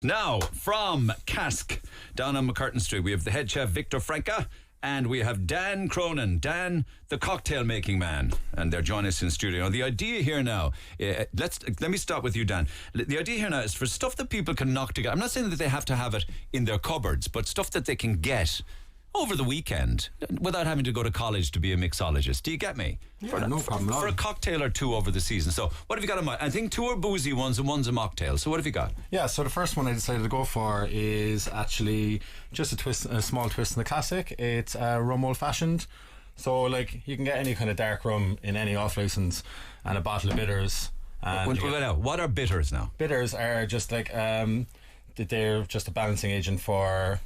Now, from Cask, down on MacCurtain Street, we have the head chef, Victor Franca, and we have Dan Cronin, Dan, the cocktail making man, and they're joining us in studio. Now, the idea here now, let me start with you, Dan. The idea here now is for stuff that people can knock together. I'm not saying that they have to have it in their cupboards, but stuff that they can get over the weekend without having to go to college to be a mixologist. Do you get me? Yeah, no problem at all. For a cocktail or two over the season. So what have you got in mind? I think 2 are boozy ones and 1's a mocktail. So what have you got? Yeah, so the first one I decided to go for is actually just a small twist in the classic. It's rum old fashioned. So like you can get any kind of dark rum in any off license and a bottle of bitters. What are bitters now? Bitters are just like they're just a balancing agent for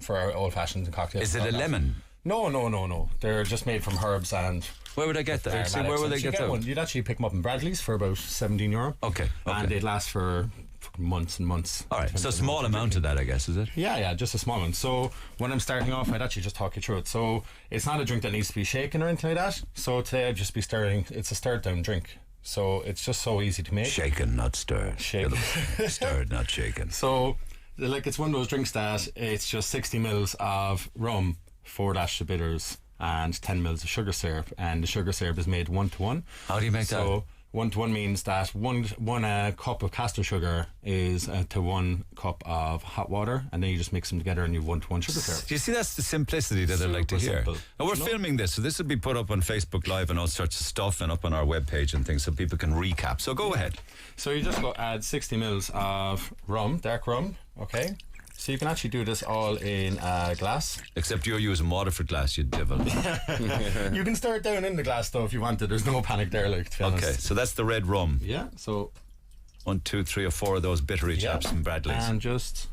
our old fashions and cocktails. Is it a lemon? No. They're just made from herbs and. Where would I get that? Actually, where would I get that? You'd actually pick them up in Bradley's for about €17. Okay. And they'd last for months and months. All right, so a small amount of that, I guess, is it? Yeah, just a small one. So when I'm starting off, I'd actually just talk you through it. So it's not a drink that needs to be shaken or anything like that. So today I'd just be stirring. It's a stirred down drink. So it's just so easy to make. Shaken, not stirred. Stirred, not shaken. So it's one of those drinks that it's just 60 mils of rum, 4 dashes of bitters, and 10 mils of sugar syrup, and the sugar syrup is made 1-to-1. How do you make that? So 1-to-1 means that one cup of caster sugar is to 1 cup of hot water, and then you just mix them together and you 1-to-1 sugar syrup. Do you see, that's the simplicity that I like to hear. Simple. Now we're filming this, so this will be put up on Facebook Live and all sorts of stuff, and up on our webpage and things, so people can recap. So go ahead. So you just go add 60 mils of rum, dark rum, okay? So you can actually do this all in a glass. Except you're using Waterford glass, you devil. You can stir it down in the glass though if you wanted. There's no panic there, to be honest. Okay, so that's the red rum. Yeah, so 1, 2, 3 or 4 of those bittery chaps in Bradley's. And just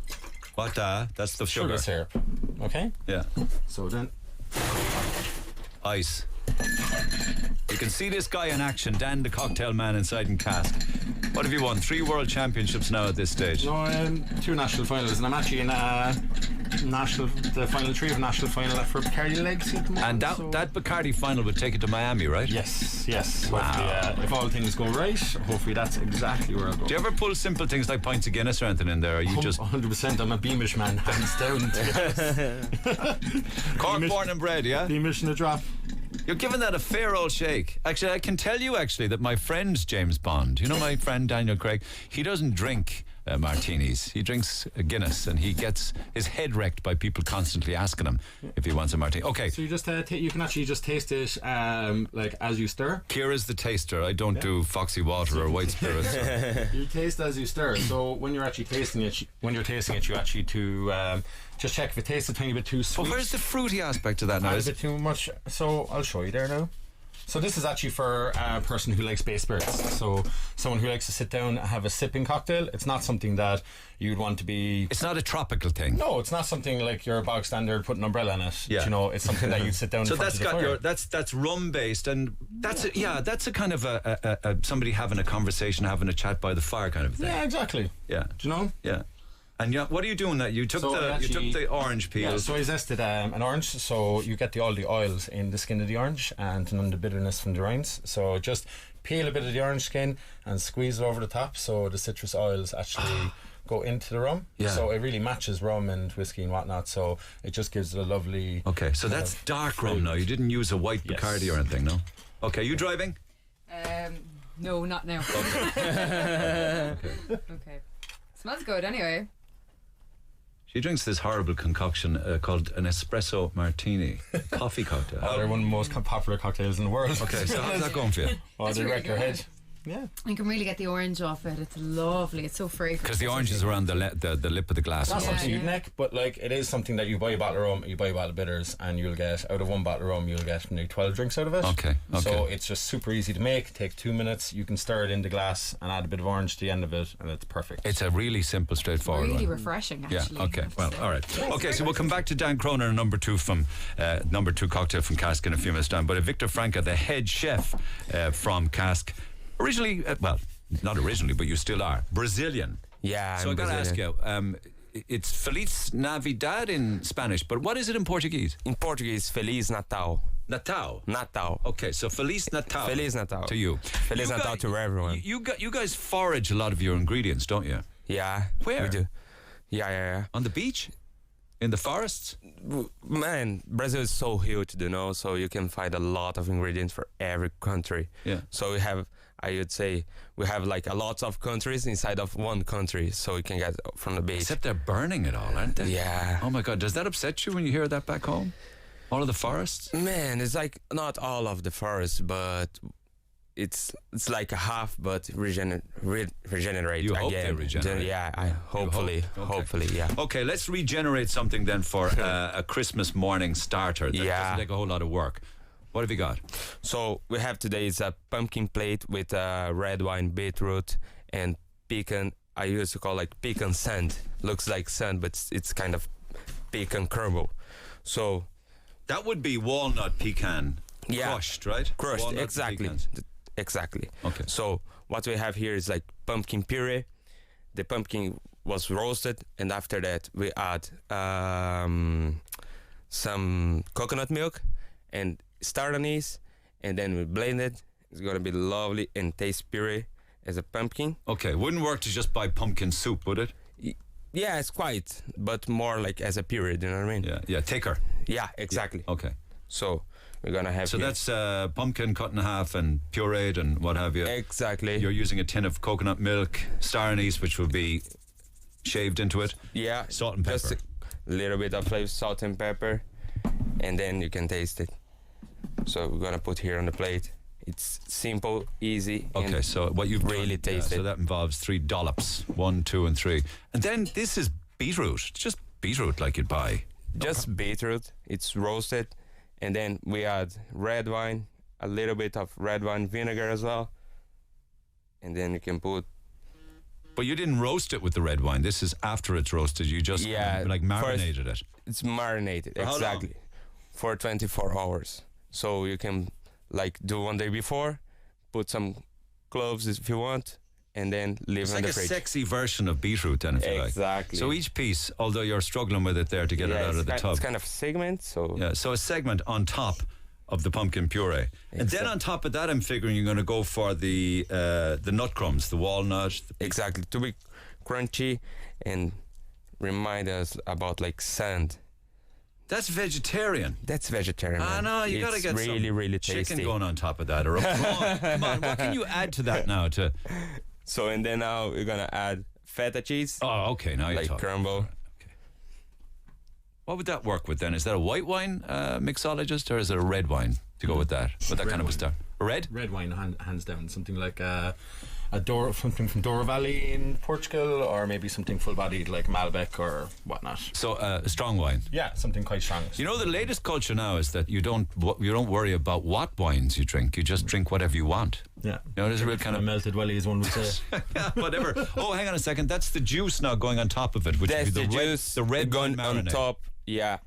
that's the sugar syrup. Okay? Yeah. So then ice. You can see this guy in action, Dan the cocktail man inside in Cask. What have you won? 3 world championships now at this stage? No, 2 national finals, and I'm actually in the final 3 of national final for Bacardi Legacy at the moment. And that Bacardi final would take it to Miami, right? Yes. Wow. Hopefully, if all things go right, hopefully that's exactly where I'll go. Do you ever pull simple things like pints of Guinness or anything in there? Or are you just 100%? I'm a Beamish man, hands down. Cork born and bred, yeah? Beamish in a drop. You're giving that a fair old shake. Actually, I can tell you that my friend James Bond, you know my friend Daniel Craig, he doesn't drink martinis. He drinks a Guinness, and he gets his head wrecked by people constantly asking him if he wants a martini. Okay. So you just you can actually just taste it as you stir. Kira's the taster. I don't do foxy water or white spirits. You taste as you stir. So when you're actually tasting it, you actually just check if it tastes a tiny bit too sweet. Well, where's the fruity aspect of that now? A bit too much. So I'll show you there now. So this is actually for a person who likes base spirits. So someone who likes to sit down and have a sipping cocktail. It's not something that you'd want to be. It's not a tropical thing. No, it's not something like your bog standard put an umbrella in it. Yeah. It's something that you sit down. So in front that's of the got fire. that's rum based, and that's a kind of a somebody having a conversation, having a chat by the fire kind of thing. Yeah, exactly. Yeah. Do you know? Yeah. And what are you doing? That you took the orange peel. Yeah, so I zested an orange, so you get all the oils in the skin of the orange and none of the bitterness from the rinds. So just peel a bit of the orange skin and squeeze it over the top, so the citrus oils actually go into the rum. Yeah. So it really matches rum and whiskey and whatnot. So it just gives it a lovely. Okay, so that's dark rum now. You didn't use a white Bacardi or anything, no? Okay, you driving? No, not now. Okay. Smells good anyway. She drinks this horrible concoction called an espresso martini, coffee cocktail. They're one of the most popular cocktails in the world. Okay, so how's that going for you? Oh, they wreck your head. Yeah. You can really get the orange off it. It's lovely. It's so fragrant. Because the orange is around the lip of the glass. It's not something you'd neck, but it is something that you buy a bottle of rum, you buy a bottle of bitters, and you'll get, out of 1 bottle of rum, you'll get maybe 12 drinks out of it. Okay. So it's just super easy to make. It takes 2 minutes. You can stir it in the glass and add a bit of orange to the end of it, and it's perfect. It's a really simple, straightforward really one. refreshing, actually. Yeah, okay. Well, all right. Okay, so we'll come back to Dan Cronin, number 2 cocktail from Cask in a few minutes' time. But Victor Franca, the head chef from Cask, originally, not originally, but you still are Brazilian. Yeah, so I got to ask you, it's Feliz Navidad in Spanish, but what is it in Portuguese? In Portuguese, Feliz Natal. Natal. Okay, so Feliz Natal. Feliz Natal To you. Feliz Natal to everyone. You guys forage a lot of your ingredients, don't you? Yeah. Where? We do. Yeah. On the beach? In the forests? Man, Brazil is so huge, so you can find a lot of ingredients for every country. Yeah. So I would say, we have like a lot of countries inside of one country, so you can get from the beach. Except they're burning it all, aren't they? Yeah. Oh my God, does that upset you when you hear that back home? All of the forests? Man, it's like not all of the forest, but it's like a half, but regenerate You again. hope they regenerate. Yeah, hopefully, yeah. Okay, let's regenerate something then for a Christmas morning starter. That doesn't take a whole lot of work. What have you got? So we have today is a pumpkin plate with red wine, beetroot, and pecan. I used to call like pecan sand. Looks like sand, but it's kind of pecan kernel. So that would be walnut pecan crushed, right? Crushed, walnut exactly. pecans. Exactly. Okay. So what we have here is like pumpkin puree. The pumpkin was roasted, and after that we add some coconut milk and star anise, and then we blend it. It's gonna be lovely and taste puree as a pumpkin. Okay, wouldn't work to just buy pumpkin soup, would it? Yeah, it's quite, but more like as a puree. Do you know what I mean? Yeah, thicker. Yeah, exactly. Yeah. Okay. So we're gonna have. So here. that's pumpkin cut in half and pureed and what have you. Exactly. You're using a tin of coconut milk, star anise, which will be shaved into it. Yeah. Salt and pepper. Just a little bit of flavor, salt and pepper, and then you can taste it. So we're gonna put here on the plate. It's simple, easy. Okay, and so what you've really done, taste so it. that involves 3 dollops, 1, 2, and 3, and then this is beetroot. It's just beetroot like you'd buy. Just beetroot. It's roasted, and then we add red wine, a little bit of red wine vinegar as well, and then you can put. But you didn't roast it with the red wine. This is after it's roasted. You just like marinated it. It's marinated, For how exactly, for 24 hours. So you can like do one day before, put some cloves if you want, and then leave It's in like the a fridge. sexy version of beetroot, then, if you like. Exactly. So each piece, although you're struggling with it there to get it out of the tub. It's kind of segment, so Yeah, so a segment on top of the pumpkin puree. And then on top of that, I'm figuring you're going to go for the nut crumbs, the walnut. exactly, to be crunchy and remind us about like sand. That's vegetarian. That's vegetarian. Ah, man. no, you got to It's get really, some really chicken tasty. going on top of that, or a prawn. Come on, what can you add to that now? So and then now we're gonna add feta cheese, Oh, okay, now you're like talking. crumble. Okay. What would that work with then? Is that a white wine mixologist, or is it a red wine to go with that? With that Red kind of a wine. star? A red? Red wine, hands down. Something like something from Douro Valley in Portugal, or maybe something full-bodied like Malbec or whatnot. So a strong wine. Yeah, something quite strong. You know, the latest culture now is that you don't worry about what wines you drink. You just drink whatever you want. Yeah. You know, there's a real kind A of melted welly, as one would say. yeah, whatever. Oh, hang on a second. That's the juice now going on top of it, which That's is the the juice red going wine on marinade. top,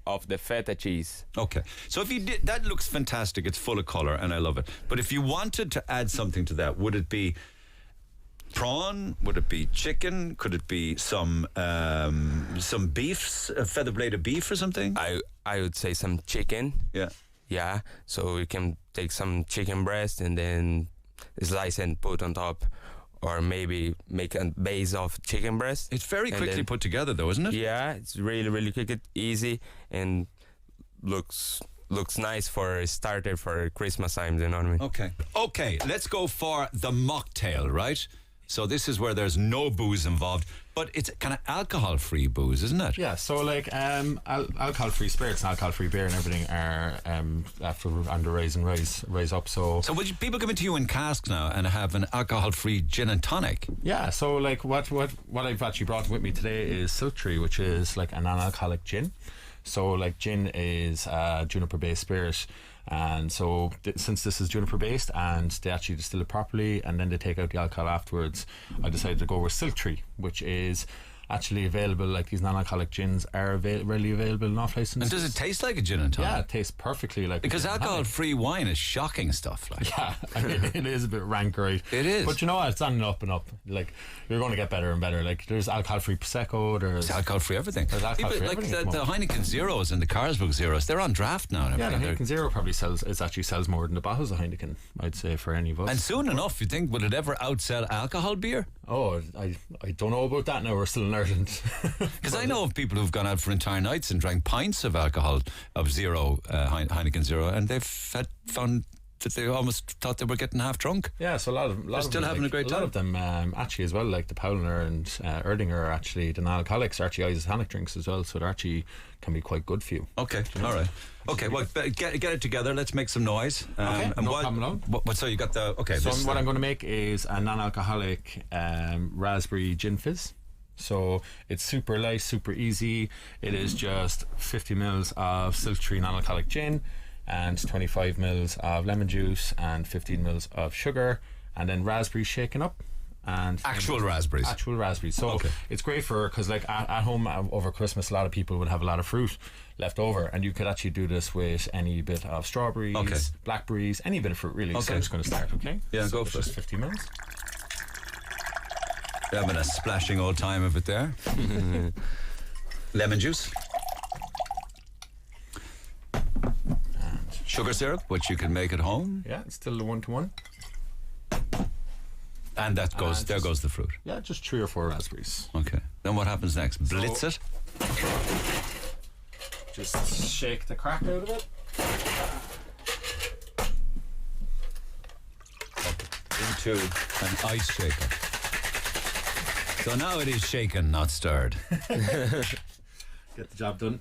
of the feta cheese. Okay, so if you did, that looks fantastic. It's full of color, and I love it. But if you wanted to add something to that, would it be prawn? Would it be chicken? Could it be some beef, a feather blade of beef or something? I would say some chicken. Yeah. Yeah, so you can take some chicken breast and then slice and put on top, or maybe make a base of chicken breast. It's very And quickly then- put together, though, isn't it? Yeah, it's really, really quick, easy, and looks nice for a starter for Christmas time. You know what I mean? Okay, let's go for the mocktail, right? So this is where there's no booze involved, but it's kind of alcohol-free booze, isn't it? Yeah, so like alcohol-free spirits and alcohol-free beer and everything are after on the rise up. So So would people come into you in Cask now and have an alcohol-free gin and tonic? yeah, so like what I've actually brought with me today is Sultry, which is like a non-alcoholic gin. So like gin is juniper-based spirit. And so since this is juniper based and they actually distill it properly and then they take out the alcohol afterwards, I decided to go with Sultry, which is actually available. Like these non-alcoholic gins are readily available in off licenses. And does it taste like a gin and tonic? Yeah, it tastes perfectly like Because a gin and tonic. alcohol-free wine is shocking stuff. Like. Yeah, I mean, it is a bit rank, right? It is. But you know what? It's on and up and up. Like, you're going to get better and better. Like, there's alcohol-free Prosecco, there's... It's alcohol-free everything. There's alcohol-free Like everything at the the Heineken Zeros and the Carlsberg Zeros, they're on draft now. And Yeah, the everything. Heineken Zero probably sells more than the bottles of Heineken, I'd say, for any of us. And soon enough, you think, will it ever outsell alcohol beer? Oh, I don't know about that now. We're still in Ireland. Because I know of people who've gone out for entire nights and drank pints of alcohol, of zero, Heineken Zero, and they've found that they almost thought they were getting half drunk. Yeah, so a lot of still them, having a great A lot time. of them actually as well, like the Paulaner and Erdinger are actually, the non-alcoholics are actually isotonic drinks as well, so they actually can be quite good for you. Okay, all right. Okay, well, get it together. Let's make some noise. Okay, no problem at all. So you got the... Okay. So this, what I'm going to make is a non-alcoholic raspberry gin fizz. So it's super light, super easy. It is just 50 mils of Silk-Tree non-alcoholic gin and 25 mils of lemon juice and 15 mils of sugar, and then raspberries shaken up. And Actual raspberries. Actual raspberries. So Okay. it's great for, because like at home over Christmas, a lot of people would have a lot of fruit left over, and you could actually do this with any bit of strawberries, Okay. blackberries, any bit of fruit really. So Okay. I'm just going to start, okay? Yeah, so go it's for just it. 50 mils. We're having a splashing old time of it there. Lemon juice. And Sugar syrup, which you can make at home. yeah, it's still the 1-to-1. And that goes, there goes the fruit. Yeah, just 3 or 4 raspberries. Okay. Then what happens next? Blitz it? Just shake the crack out of it. Into an ice shaker. So now it is shaken, not stirred. Get the job done.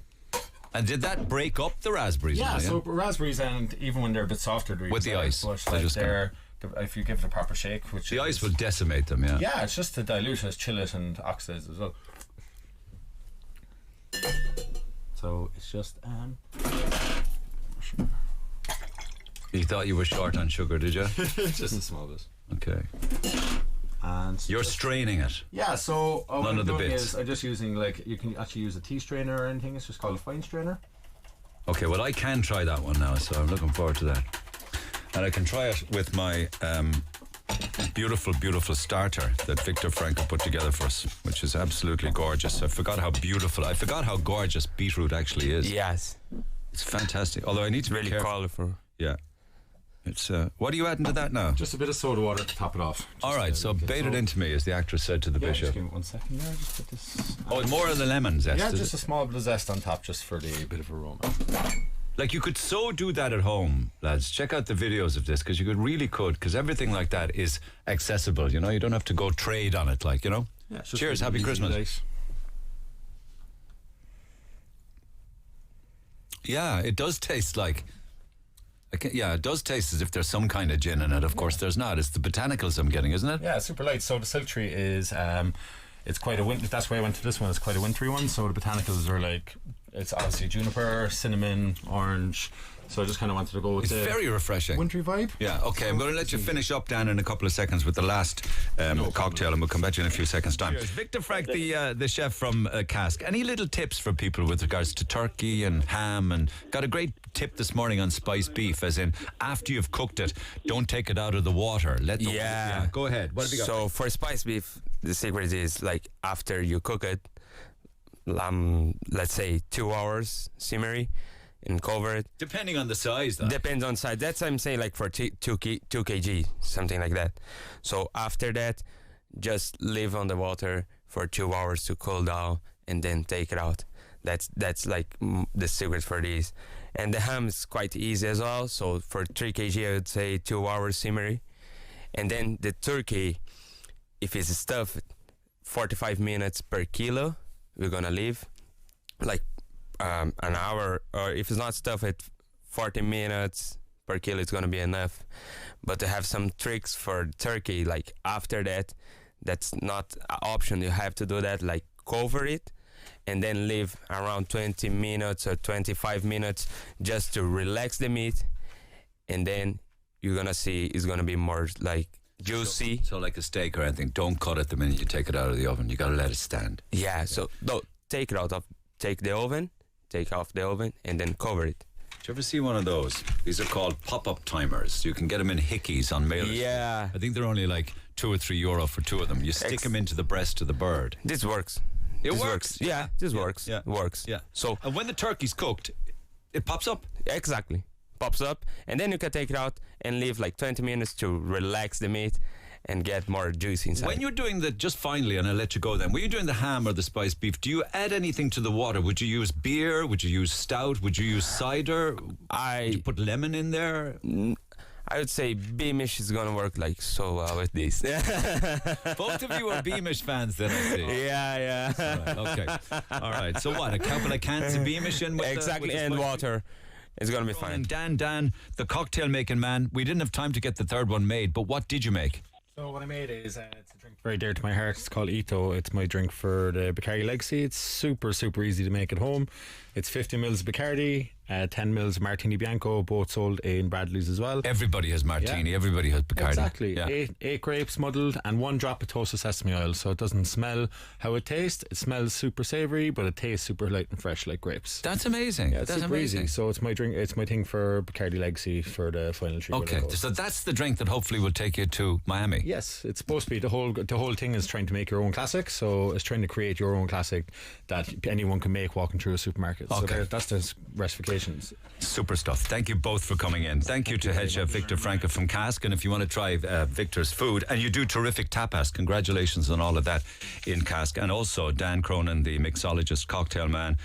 And did that break up the raspberries? Yeah, now, so raspberries, and even when they're a bit softer, they're With the better, ice, but they like just if you give it a proper shake, which the is, ice will decimate them, yeah. yeah, it's just to dilute it, chill it, and oxidize as well. So it's just You thought you were short on sugar, did you? just a small bit. Okay. And You're straining it. yeah, so what None I'm of the doing bits. is I'm just using, like, you can actually use a tea strainer or anything. It's just called a fine strainer. Okay, well, I can try that one now, so I'm looking forward to that. And I can try it with my beautiful, beautiful starter that Victor Franco put together for us, which is absolutely gorgeous. I forgot how gorgeous beetroot actually is. Yes, It's fantastic. Although I need to be really careful. colorful. Yeah. It's what are you adding to that now? Just a bit of soda water to top it off. All right, so bait it into me, as the actress said to the Yeah, just bishop. give it 1 second there. Just put this. Oh, more of the lemon zest. Yeah, is just it? a small bit of zest on top, just for the bit of aroma. Like you could so do that at home, lads. Check out the videos of this, because you could, because everything like that is accessible. You know, you don't have to go trade on it, like, you know. Yeah, it's just Cheers, really happy easy, Christmas. light. Yeah, it does taste like. It does taste as if there's some kind of gin in it. Of course, there's not. It's the botanicals I'm getting, isn't it? Yeah, it's super light. So the Silk-Tree is, it's quite a winter. That's why I went to this one. It's quite a wintry one. So the botanicals are like, it's obviously juniper, cinnamon, orange. So I just kind of wanted to go with It's the very refreshing. wintry vibe. Yeah, okay, I'm going to let you finish up, Dan, in a couple of seconds with the last cocktail, and we'll come back to you in a few seconds' time. Victor Frank, the chef from Cask. Any little tips for people with regards to turkey and ham? And got a great tip this morning on spiced beef, as in, after you've cooked it, don't take it out of the water. Let the Yeah. Go ahead. What have you got? So for spice beef, the secret is like after you cook it, let's say 2 hours simmery, and cover it. Depending on the size, though. Depends on size. That's I'm saying like for 2 kg, something like that. So after that, just leave on the water for 2 hours to cool down, and then take it out. That's like the secret for these. And the ham is quite easy as well. So for 3 kg, I would say 2 hours simmery. And then the turkey, if it's stuffed, 45 minutes per kilo, we're gonna leave like an hour, or if it's not stuffed at 40 minutes per kilo, it's gonna be enough. But to have some tricks for turkey, like after that, that's not an option. You have to do that, like cover it and then leave around 20 minutes or 25 minutes just to relax the meat, and then you're gonna see it's gonna be more like juicy. So like a steak or anything, don't cut it the minute you take it out of the oven. You got to let it stand. Yeah, so no, take it out of, take off the oven and then cover it. Did you ever see one of those? These are called pop-up timers. You can get them in Hickeys on mailers. Yeah, I think they're only like €2 or €3 for 2 of them. You stick them into the breast of the bird. this works. It This works. Yeah, this works. Yeah. Works. Yeah. So And when the turkey's cooked, it pops up. exactly, pops up, and then you can take it out and leave like 20 minutes to relax the meat, and get more juice inside. When you're doing just finally, and I'll let you go then, when you're doing the ham or the spiced beef, do you add anything to the water? Would you use beer? Would you use stout? Would you use cider? Would you put lemon in there? I would say Beamish is gonna work like so well with this. Both of you are Beamish fans then, I see. Yeah. Right, okay. All right. So what? A couple of cans of Beamish in with Exactly, with the and spice? water. It's gonna be fine. And Dan, the cocktail making man. We didn't have time to get the third one made, but what did you make? So what I made is it's a drink very dear to my heart. It's called Ito. It's my drink for the Bacardi Legacy. It's super easy to make at home. It's 50 mils of Bacardi, 10 mils of Martini Bianco, both sold in Bradley's as well. Everybody has Martini. Yeah. Everybody has Bacardi. Exactly. Yeah. Eight grapes muddled and 1 drop of toasted sesame oil, so it doesn't smell how it tastes. It smells super savoury, but it tastes super light and fresh like grapes. That's amazing. Yeah, it's That's super amazing. easy. So it's my drink. It's my thing for Bacardi Legacy for the final 3. Okay, so that's the drink that hopefully will take you to Miami. Yes, it's supposed to be the whole thing is trying to make your own classic. So it's trying to create your own classic that anyone can make walking through a supermarket. Okay. So that's the recifications. Super stuff. Thank you both for coming in. Thank you to head chef Victor Franca from Cask. And if you want to try Victor's food, and you do terrific tapas, congratulations on all of that in Cask. And also Dan Cronin, the mixologist, cocktail man.